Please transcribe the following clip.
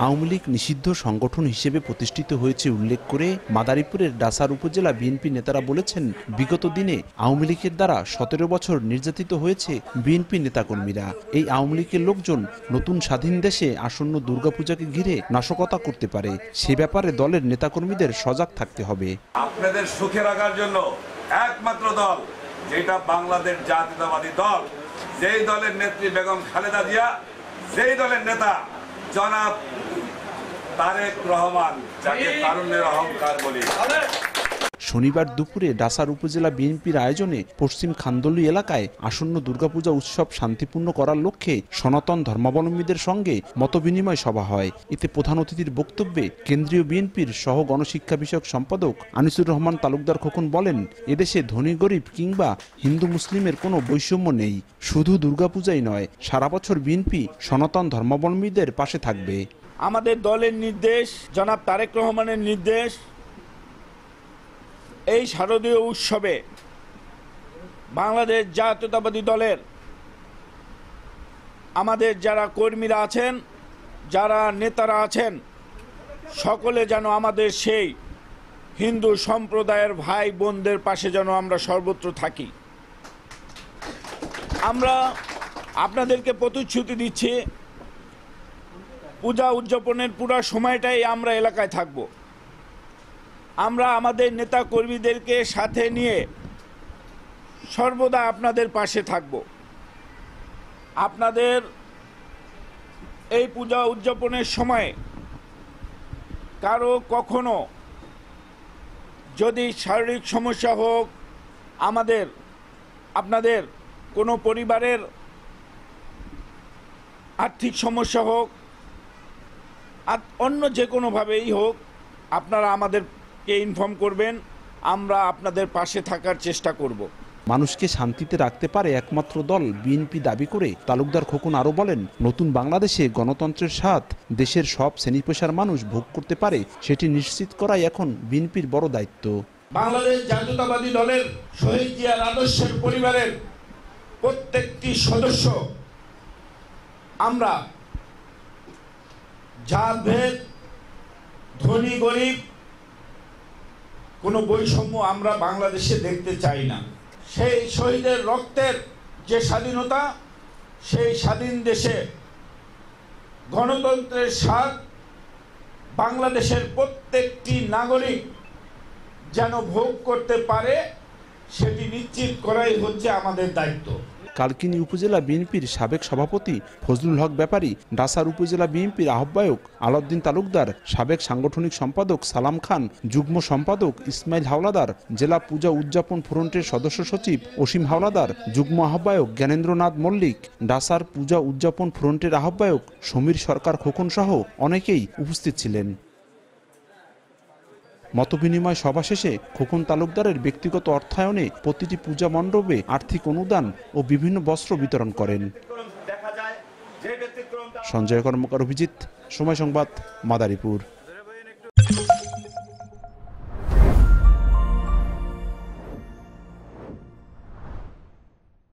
আওয়ামী লীগ নিষিদ্ধ সংগঠন হিসেবে প্রতিষ্ঠিত হয়েছে উল্লেখ করে মাদারীপুরের ডাসার উপজেলা বিএনপি নেতারা বলেছেন, বিগত দিনে আওয়ামী লীগের দ্বারা 17 বছর নির্যাতিত হয়েছে বিএনপি নেতাকর্মীরা। এই আওয়ামী লীগের লোকজন নতুন স্বাধীন দেশে আসন্ন দুর্গাপূজাকে ঘিরে নাশকতা করতে পারে, সে ব্যাপারে দলের নেতাকর্মীদের সজাগ থাকতে হবে। আপনাদের সুখে রাখার জন্য একমাত্র দল যেটা বাংলাদেশ জাতীয়তাবাদী দল, যেই দলের নেত্রী বেগম খালেদা জিয়া, যেই দলের নেতা জনাব তারেক রহমান, যাকে তারুণ্যের অহংকার বলি। শনিবার দুপুরে ডাসার উপজেলা বিএনপির আয়োজনে পশ্চিম খান্দলি এলাকায় আসন্ন দুর্গাপূজা উৎসব শান্তিপূর্ণ করার লক্ষ্যে সনাতন ধর্মাবলম্বীদের সঙ্গে মতবিনিময় সভা হয়। এতে প্রধান অতিথির বক্তব্যে কেন্দ্রীয় বিএনপির সহ গণশিক্ষা বিষয়ক সম্পাদক আনিসুর রহমান তালুকদার খোকন বলেন, এদেশে ধনী গরিব কিংবা হিন্দু মুসলিমের কোনো বৈষম্য নেই। শুধু দুর্গাপূজাই নয়, সারা বছর বিএনপি সনাতন ধর্মাবলম্বীদের পাশে থাকবে। আমাদের দলের নির্দেশ, জনাব তারেক রহমানের নির্দেশ, এই শারদীয় উৎসবে বাংলাদেশ জাতীয়তাবাদী দলের আমাদের যারা কর্মীরা আছেন, যারা নেতারা আছেন, সকলে যেন আমাদের সেই হিন্দু সম্প্রদায়ের ভাই বোনদের পাশে যেন আমরা সর্বত্র থাকি। আমরা আপনাদেরকে প্রতিশ্রুতি দিচ্ছি, পূজা উদযাপনের পুরো সময়টাই আমরা এলাকায় থাকব। আমরা আমাদের নেতা কর্মীদেরকে সাথে নিয়ে সর্বদা আপনাদের পাশে থাকব। আপনাদের এই পূজা উদযাপনের সময় কারো কখনো যদি শারীরিক সমস্যা হোক, আপনাদের কোনো পরিবারের আর্থিক সমস্যা হোক, অন্য যে কোনোভাবেই হোক, আপনারা আমাদেরকে ইনফর্ম করবেন, আমরা আপনাদের পাশে থাকার চেষ্টা করব। মানুষকে শান্তিতে রাখতে পারে একমাত্র দল বিএনপি দাবি করে তালুকদার খোকন আরও বলেন, নতুন বাংলাদেশে গণতন্ত্রের স্বাদ দেশের সব শ্রেণী পেশার মানুষ ভোগ করতে পারে, সেটি নিশ্চিত করাই এখন বিএনপির বড় দায়িত্ব। বাংলাদেশ জাতীয়তাবাদী দলের শহীদ জিয়ার আদর্শের পরিবারের প্রত্যেকটি সদস্য আমরা জাত ভেদ, ধনী গরিব কোনো বৈষম্য আমরা বাংলাদেশে দেখতে চাই না। সেই শহীদের রক্তের যে স্বাধীনতা, সেই স্বাধীন দেশে গণতন্ত্রের স্বাদ বাংলাদেশের প্রত্যেকটি নাগরিক যেন ভোগ করতে পারে, সেটি নিশ্চিত করাই হচ্ছে আমাদের দায়িত্ব। কালকিনি উপজেলা বিএনপির সাবেক সভাপতি ফজলুল হক ব্যাপারী, ডাসার উপজেলা বিএনপির আহ্বায়ক আলাউদ্দিন তালুকদার, সাবেক সাংগঠনিক সম্পাদক সালাম খান, যুগ্ম সম্পাদক ইসমাইল হাওলাদার, জেলা পূজা উদযাপন ফ্রন্টের সদস্য সচিব অসীম হাওলাদার, যুগ্ম আহ্বায়ক জ্ঞানেন্দ্রনাথ মল্লিক, ডাসার পূজা উদযাপন ফ্রন্টের আহ্বায়ক সমীর সরকার খোকন সহ অনেকেই উপস্থিত ছিলেন। মতবিনিময় সভা শেষে খোকন তালুকদারের ব্যক্তিগত অর্থায়নে প্রতিটি পূজা মণ্ডপে আর্থিক অনুদান ও বিভিন্ন বস্ত্র বিতরণ করেন। সঞ্জয় কর্মকার, অভিজিৎ, সময় সংবাদ, মাদারীপুর।